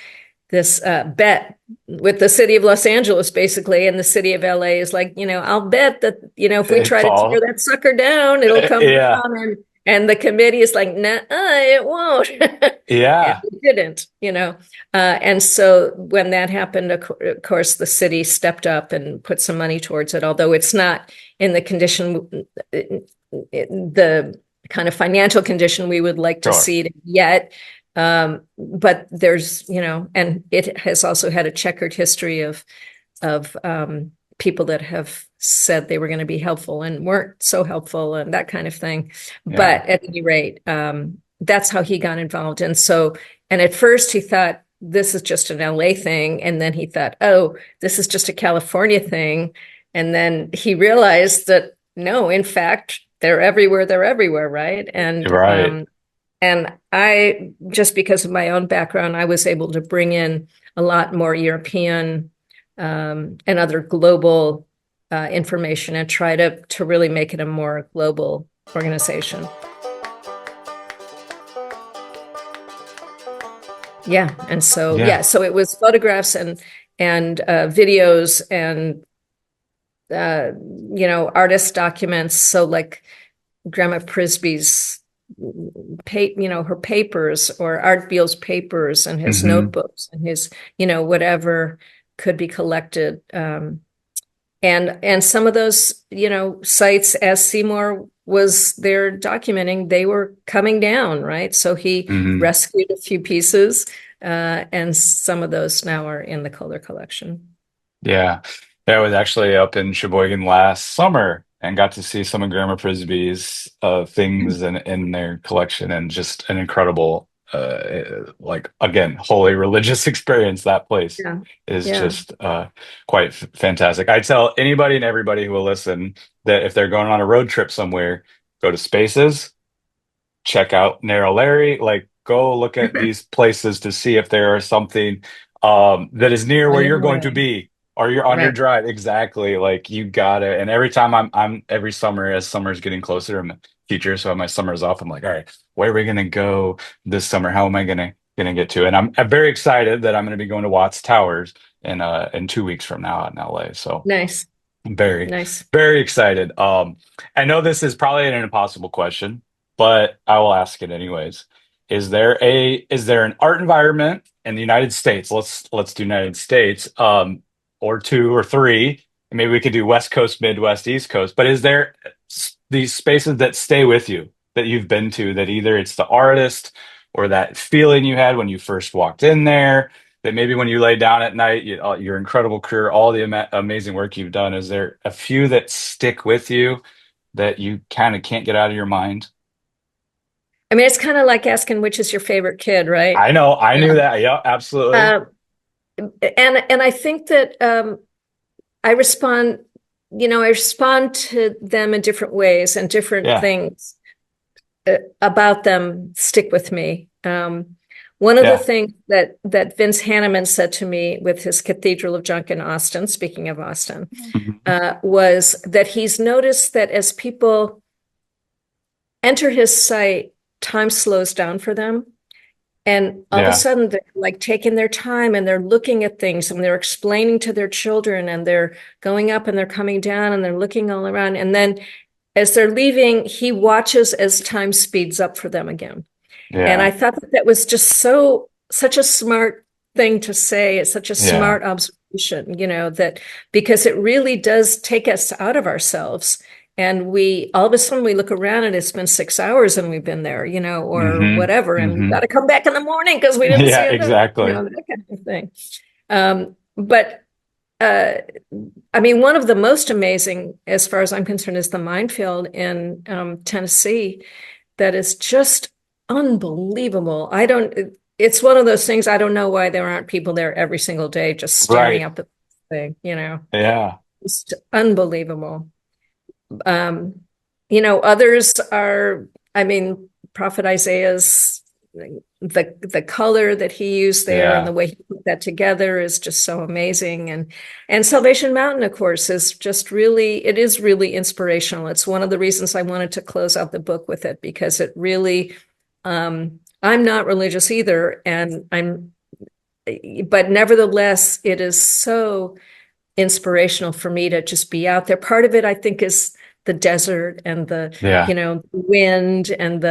B: bet with the city of Los Angeles, basically, and the city of LA is like, I'll bet that, if we try to tear that sucker down, it'll come down. And the committee is like, nah, it won't.
C: Yeah.
B: It didn't, and so when that happened, of course, the city stepped up and put some money towards it, although it's not in the condition, the kind of financial condition we would like to see it yet. But there's, and it has also had a checkered history of people that have said they were going to be helpful and weren't so helpful and that kind of thing. Yeah. But at any rate, that's how he got involved. And at first he thought this is just an LA thing. And then he thought, oh, this is just a California thing. And then he realized that no, in fact, they're everywhere. Right. And, And I, just because of my own background, I was able to bring in a lot more European and other global information and try to really make it a more global organization. Yeah. And so, so it was photographs and videos and, artist documents. So like Grandma Prisby's, her papers, or Art Beale's papers and his notebooks and his, whatever could be collected. And some of those, sites, as Seymour was there documenting, they were coming down, right? So he rescued a few pieces, and some of those now are in the Kohler collection.
C: Yeah. I was actually up in Sheboygan last summer and got to see some of Grandma Frisbee's things in their collection, and just an incredible, again, holy religious experience. That place is just quite fantastic. I tell anybody and everybody who will listen that if they're going on a road trip somewhere, go to Spaces, check out Narrow Larry, like go look at these places to see if there is something that is near where you're going to be, or you're on your drive. Exactly. Like you got it. And every time I'm every summer, as summer's getting closer, I'm a teacher, so my summer's off. I'm like, all right, where are we gonna go this summer? How am I gonna get to it? And I'm very excited that I'm gonna be going to Watts Towers in 2 weeks from now out in LA. So
B: nice.
C: I'm very excited. I know this is probably an impossible question, but I will ask it anyways. Is there an art environment in the United States? Let's do United States, or two or three. Maybe we could do West Coast, Midwest, East Coast. But is there these spaces that stay with you, that you've been to, that either it's the artist or that feeling you had when you first walked in there, that maybe when you lay down at night, your incredible career, all the amazing work you've done, is there a few that stick with you that you kind of can't get out of your mind?
B: I mean, it's kind of like asking which is your favorite kid, right?
C: I know. I knew that. Yeah, absolutely.
B: And I think that I respond to them in different ways, and different things about them stick with me. One of the things that Vince Hanneman said to me with his Cathedral of Junk in Austin, speaking of Austin, was that he's noticed that as people enter his site, time slows down for them. And all of a sudden, they're like taking their time, and they're looking at things, and they're explaining to their children, and they're going up and they're coming down, and they're looking all around. And then as they're leaving, he watches as time speeds up for them again. Yeah. And I thought that was just such a smart thing to say. It's such a smart observation, that because it really does take us out of ourselves. And we, all of a sudden, we look around and it's been 6 hours and we've been there, or whatever. And we've got to come back in the morning because we didn't see it.
C: Exactly.
B: That kind of thing. But I mean, one of the most amazing, as far as I'm concerned, is the minefield in Tennessee. That is just unbelievable. It's one of those things, I don't know why there aren't people there every single day just staring up at the thing,
C: Yeah.
B: It's unbelievable. Others are, I mean, Prophet Isaiah's, the color that he used there and the way he put that together is just so amazing. And Salvation Mountain, of course, is just really inspirational. It's one of the reasons I wanted to close out the book with it, because it really, I'm not religious either. But nevertheless, it is so inspirational for me to just be out there. Part of it, I think, is the desert and the wind and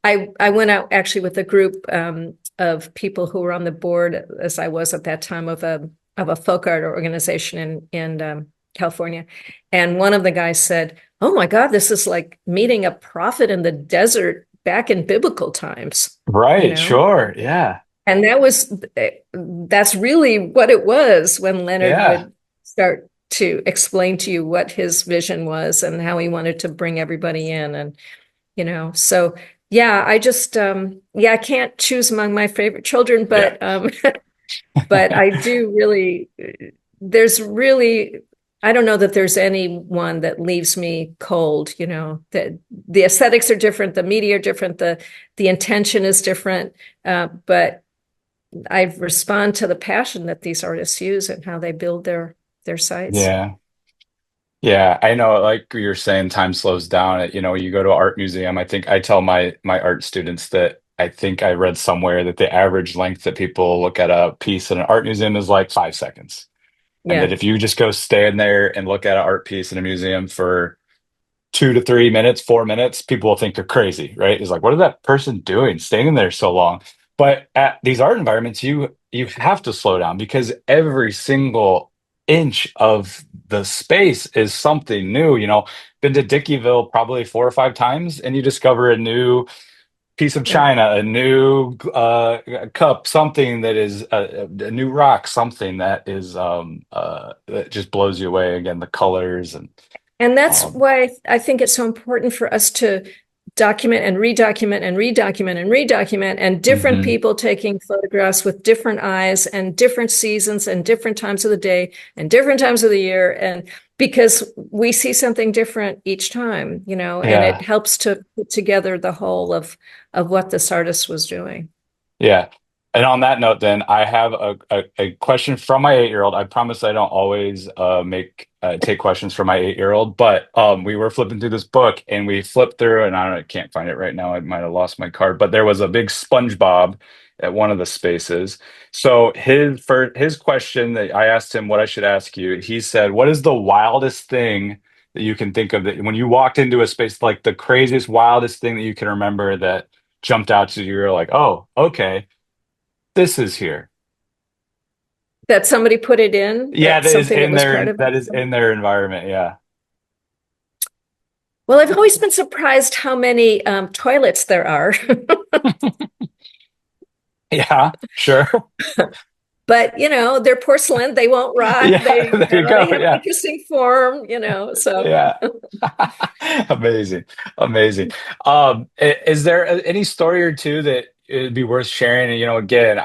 B: I went out actually with a group of people who were on the board, as I was at that time, of a folk art organization in California. And one of the guys said, "Oh my God, this is like meeting a prophet in the desert back in biblical times."
C: Right. Sure. Yeah.
B: And that's really what it was when Leonard would start to explain to you what his vision was and how he wanted to bring everybody in. And, so I just, I can't choose among my favorite children, but, but I do really, there's really I don't know that there's anyone that leaves me cold, the aesthetics are different, the media are different, the intention is different, but I respond to the passion that these artists use and how they build their sites.
C: Yeah. Yeah, I know, like you're saying, time slows down. You know, you go to an art museum. I think I tell my art students that I think I read somewhere that the average length that people look at a piece in an art museum is like 5 seconds. And that
B: Yeah.
C: if you just go stand there and look at an art piece in a museum for 2 to 3 minutes, 4 minutes, people will think you're crazy, right? It's like, what is that person doing standing there so long? But at these art environments, you have to slow down because every single inch of the space is something new. You know, been to Dickeyville probably 4 or 5 times, and you discover a new piece of
B: Yeah.
C: china, a new cup, something that is a new rock, something that is that just blows you away. Again, the colors and
B: And that's
C: um,
B: why I think it's so important for us to document and redocument and redocument and redocument, and different
C: mhm.
B: people taking photographs with different eyes and different seasons and different times of the day and different times of the year. And because we see something different each time, and it
C: Yeah.
B: helps to put together the whole of what this artist was doing.
C: Yeah. And on that note, then I have a question from my 8-year-old. I promise I don't always make take questions from my 8-year-old, but we were flipping through this book and we flipped through, and I don't know, I can't find it right now. I might have lost my card, but there was a big SpongeBob at one of the spaces. So his question that I asked him what I should ask you, he said, "What is the wildest thing that you can think of that when you walked into a space, like the craziest, wildest thing that you can remember that jumped out to you? You're like, oh, okay, this is here."
B: That somebody put it in,
C: Yeah,
B: that
C: that is
B: something that
C: in
B: was part
C: their
B: of
C: that
B: it.
C: is in their environment. Yeah.
B: Well, I've always been surprised how many toilets there are.
C: Yeah, sure.
B: But they're porcelain, they won't rot,
C: Yeah, there you
B: they
C: go.
B: have
C: Yeah.
B: interesting form, so.
C: Yeah. Amazing. Amazing. Is there any story or two that it'd be worth sharing? You know, again,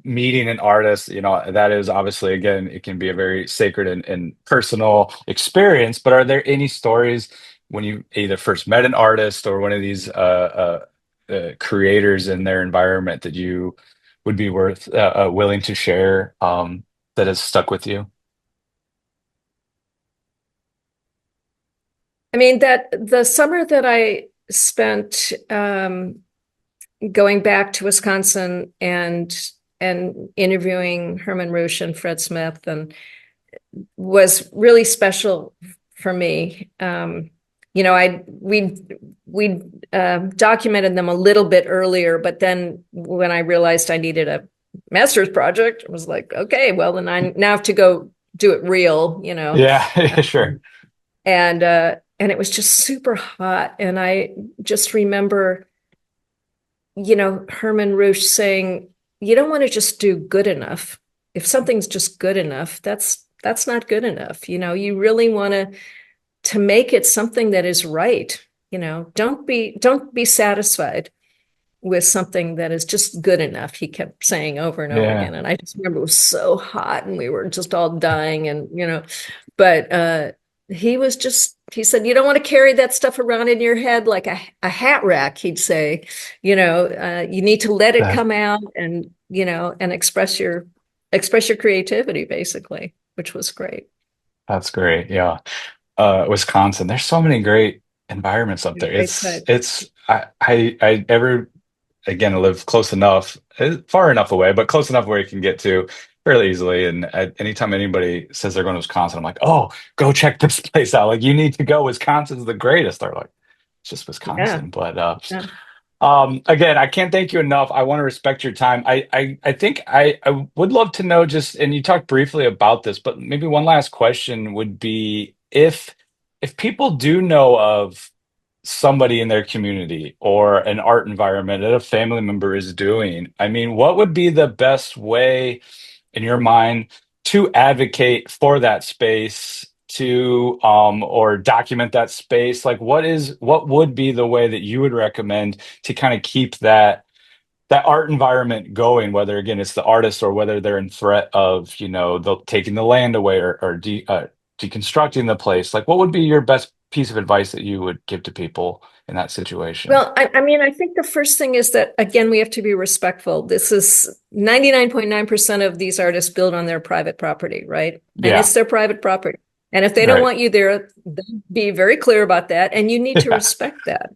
C: meeting an artist, you know, that is obviously, again, it can be a very sacred and personal experience, but are there any stories when you either first met an artist or one of these creators in their environment that you would be worth willing to share, that has stuck with you?
B: I mean, that the summer that I spent going back to Wisconsin and interviewing Herman Rusch and Fred Smith and was really special for me. We documented them a little bit earlier, but then when I realized I needed a master's project, I was like, okay, well then I now have to go do it real.
C: Yeah, sure.
B: And it was just super hot, and I just remember, Herman Rusch saying, you don't want to just do good enough. If something's just good enough, that's not good enough. You really want to make it something that is right. Don't be satisfied with something that is just good enough, he kept saying over and over
C: Yeah.
B: again. And I just remember it was so hot and we were just all dying, and but he said, you don't want to carry that stuff around in your head like a hat rack, he'd say. You need to let it
C: That
B: come out, and express your creativity, basically, which was great.
C: that's great. Yeah. Wisconsin, there's so many great environments up there.
B: Great site.
C: I ever again live close enough, far enough away, but close enough where you can get to fairly easily. And anytime anybody says they're going to Wisconsin, I'm like, oh, go check this place out. Like, you need to go. Wisconsin's the greatest. They're like, it's just
B: Yeah.
C: Wisconsin. But
B: Yeah.
C: again, I can't thank you enough. I want to respect your time. I think I would love to know just, and you talked briefly about this, but maybe one last question would be if people do know of somebody in their community or an art environment that a family member is doing, I mean, what would be the best way in your mind to advocate for that space, to or document that space? Like, what would be the way that you would recommend to kind of keep that that art environment going, whether again it's the artist or whether they're in threat of, taking the land away or deconstructing the place, like what would be your best piece of advice that you would give to people in that situation?
B: Well, I mean, I think the first thing is that, again, we have to be respectful. This is 99.9% of these artists build on their private property, right? And
C: Yeah.
B: it's their private property. And if they don't
C: Right.
B: want you there, be very clear about that. And you need to respect that.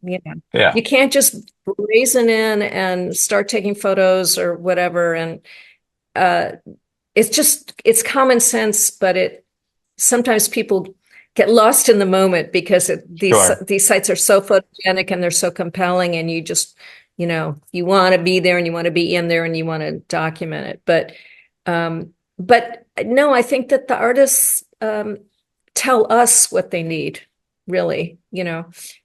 C: Yeah.
B: You can't just brazen in and start taking photos or whatever. And it's common sense, but sometimes people get lost in the moment because these sites are so photogenic and they're so compelling, and you just, you want to be there and you want to be in there and you want to document it. But no, I think that the artists tell us what they need, really. If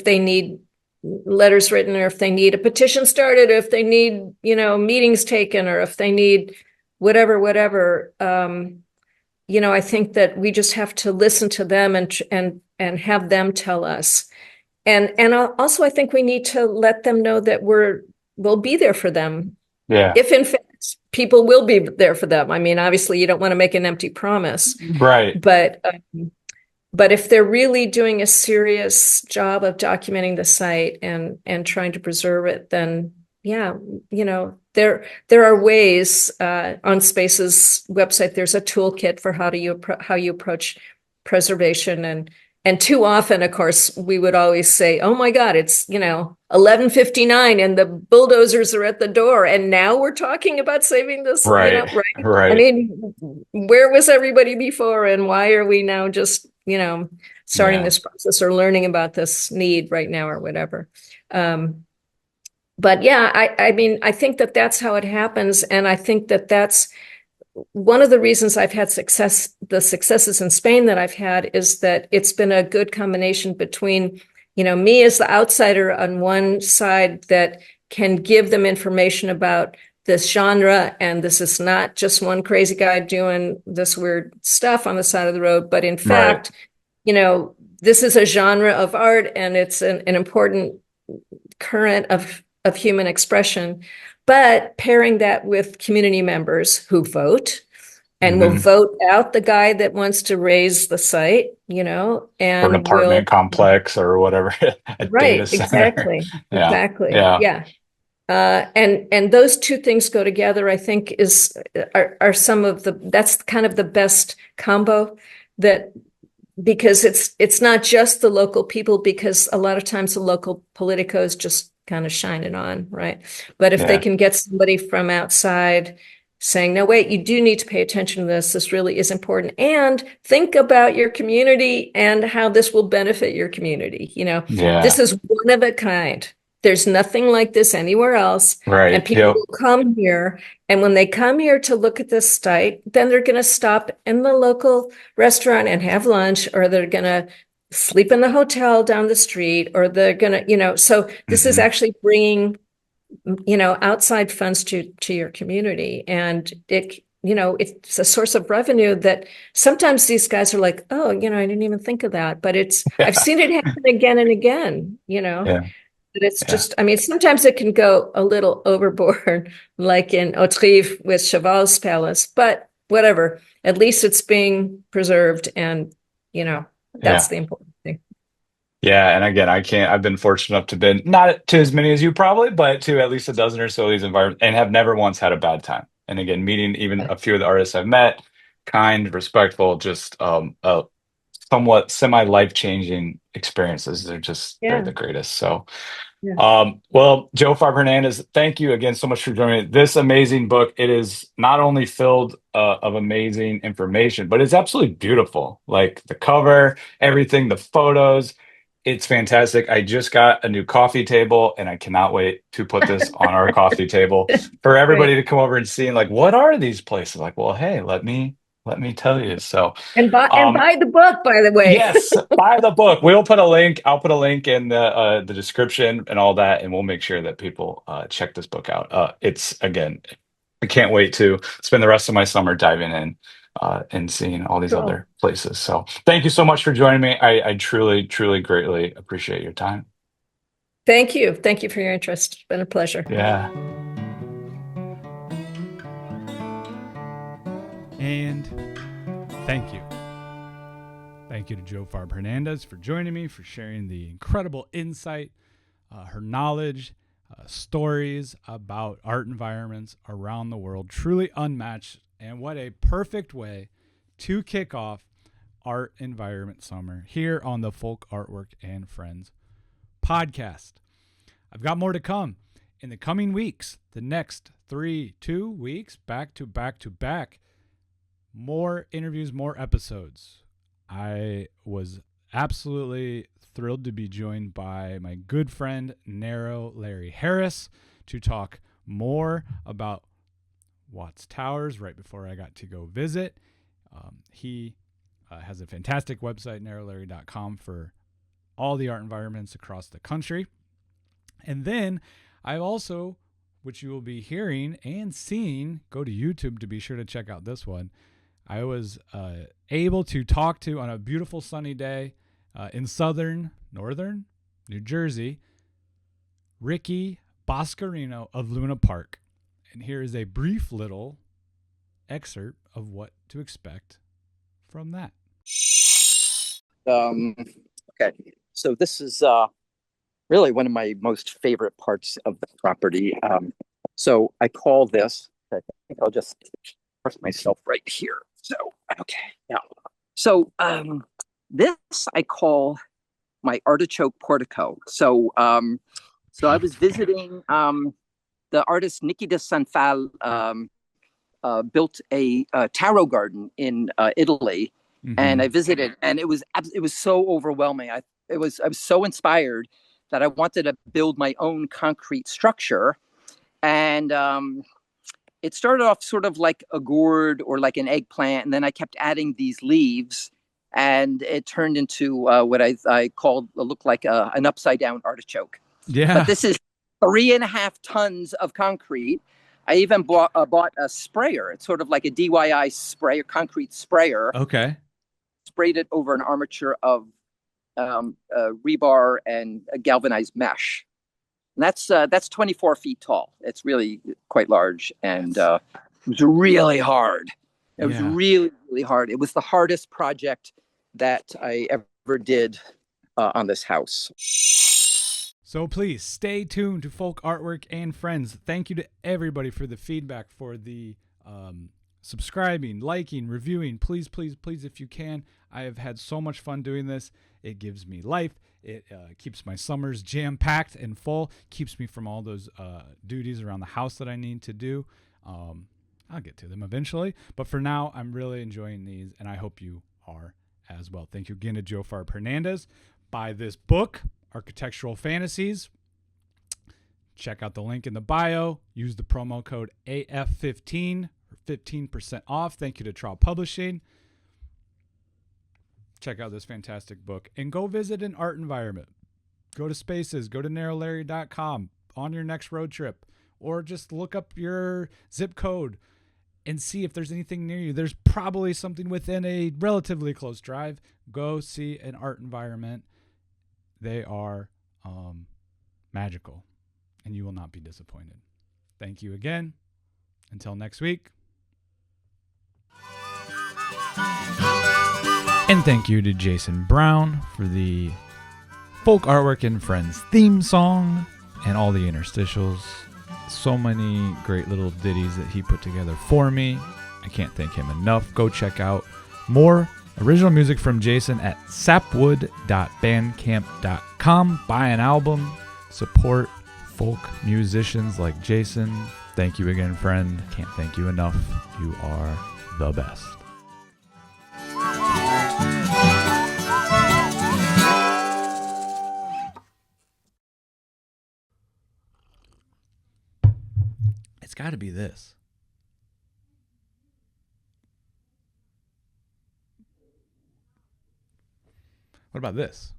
B: they need letters written, or if they need a petition started, or if they need, meetings taken, or if they need whatever. I think that we just have to listen to them and have them tell us. And also, I think we need to let them know that we'll be there for them.
C: Yeah.
B: If in fact people will be there for them. I mean, obviously, you don't want to make an empty promise,
C: Right.
B: But if they're really doing a serious job of documenting the site and trying to preserve it, then yeah, there are ways. On Spaces website, there's a toolkit for how you approach preservation, and too often, of course, we would always say, "Oh my God, it's 11:59 and the bulldozers are at the door, and now we're talking about saving this."
C: Right. Right.
B: I mean, where was everybody before, and why are we now just starting this process or learning about this need right now or whatever? But yeah, I mean, I think that that's how it happens. And I think that that's one of the reasons I've had success. The successes in Spain that I've had is that it's been a good combination between, me as the outsider on one side that can give them information about this genre. And this is not just one crazy guy doing this weird stuff on the side of the road, but in fact, this is a genre of art, and it's an important current of human expression, but pairing that with community members who vote and will vote out the guy that wants to raise the site, and
C: or an apartment complex or whatever, a
B: right,
C: data center.
B: Exactly.
C: Yeah.
B: Exactly.
C: Yeah.
B: And those two things go together, I think, are that's kind of the best combo, that because it's not just the local people, because a lot of times the local politicos just kind of shine it on, right? But if they can get somebody from outside saying, "No, wait, you do need to pay attention to this. This really is important. And think about your community and how this will benefit your community. This is one of a kind. There's nothing like this anywhere else."
C: Right.
B: And people will come here. And when they come here to look at this site, then they're going to stop in the local restaurant and have lunch, or they're going to sleep in the hotel down the street, or they're going to, so this is actually bringing, outside funds to your community. And it's a source of revenue that sometimes these guys are like, "Oh, I didn't even think of that." But I've seen it happen again and again, But it's just, I mean, sometimes it can go a little overboard, like in Autrive with Cheval's Palace, but whatever, at least it's being preserved, and, that's the important thing.
C: Yeah. And again, I've been fortunate enough to been not to as many as you probably, but to at least a dozen or so of these environments, and have never once had a bad time. And again, meeting even a few of the artists I've met, kind, respectful, just somewhat semi-life-changing experiences. They're the greatest. So well, Joe Farb Hernandez, thank you again so much for joining me. This amazing book, it is not only filled of amazing information, but it's absolutely beautiful. Like the cover, everything, the photos, it's fantastic. I just got a new coffee table, and I cannot wait to put this on our coffee table for everybody to come over and see. And like, what are these places? Like, well, hey, let me tell you. So
B: and buy the book, by the way.
C: Yes, buy the book. We'll put a link. I'll put a link in the description and all that, and we'll make sure that people check this book out. It's again, I can't wait to spend the rest of my summer diving in and seeing all these other places. So thank you so much for joining me. I truly, truly, greatly appreciate your time.
B: Thank you. Thank you for your interest. It's been a pleasure.
C: Yeah.
A: And thank you. Thank you to Jo Farb Hernández for joining me, for sharing the incredible insight, her knowledge, stories about art environments around the world. Truly unmatched. And what a perfect way to kick off Art Environment Summer here on the Folk Artwork and Friends podcast. I've got more to come in the coming weeks, the next 2 weeks, back to back. More interviews, more episodes. I was absolutely thrilled to be joined by my good friend, Narrow Larry Harris, to talk more about Watts Towers right before I got to go visit. He has a fantastic website, narrowlarry.com, for all the art environments across the country. And then I also, which you will be hearing and seeing, go to YouTube to be sure to check out this one. I was able to talk to, on a beautiful sunny day in northern New Jersey, Ricky Boscarino of Luna Park. And here is a brief little excerpt of what to expect from that.
D: Okay, so this is really one of my most favorite parts of the property. So I call this, I think I'll just force myself right here. So, okay, now, so this I call my artichoke portico. So, so I was visiting the artist Niki de Sanfal built a taro garden in Italy, and I visited, and it was so overwhelming. I was so inspired that I wanted to build my own concrete structure, and it started off sort of like a gourd or like an eggplant, and then I kept adding these leaves, and it turned into what I called looked like an upside down artichoke.
A: Yeah,
D: but this is 3.5 tons of concrete. I even bought a sprayer. It's sort of like a DIY sprayer, concrete sprayer.
A: Okay.
D: Sprayed it over an armature of rebar and a galvanized mesh. And that's 24 feet tall. It's really quite large, and it was really hard. It was really, really hard. It was the hardest project that I ever did on this house.
A: So please stay tuned to Folk Artwork and Friends. Thank you to everybody for the feedback, for the subscribing, liking, reviewing. Please, please, please, if you can. I have had so much fun doing this. It gives me life. It keeps my summers jam-packed and full, keeps me from all those duties around the house that I need to do. I'll get to them eventually. But for now, I'm really enjoying these, and I hope you are as well. Thank you again to Jo Farb Hernández. Buy this book, Architectural Fantasies. Check out the link in the bio. Use the promo code AF15 for 15% off. Thank you to Trout Publishing. Check out this fantastic book and go visit an art environment. Go to Spaces, go to narrowlarry.com on your next road trip, or just look up your zip code and see if there's anything near you. There's probably something within a relatively close drive. Go see an art environment. They are magical, and you will not be disappointed. Thank you again. Until next week. And thank you to Jason Brown for the Folk Artwork and Friends theme song and all the interstitials. So many great little ditties that he put together for me. I can't thank him enough. Go check out more original music from Jason at sapwood.bandcamp.com. Buy an album. Support folk musicians like Jason. Thank you again, friend. Can't thank you enough. You are the best. It's got to be this. What about this?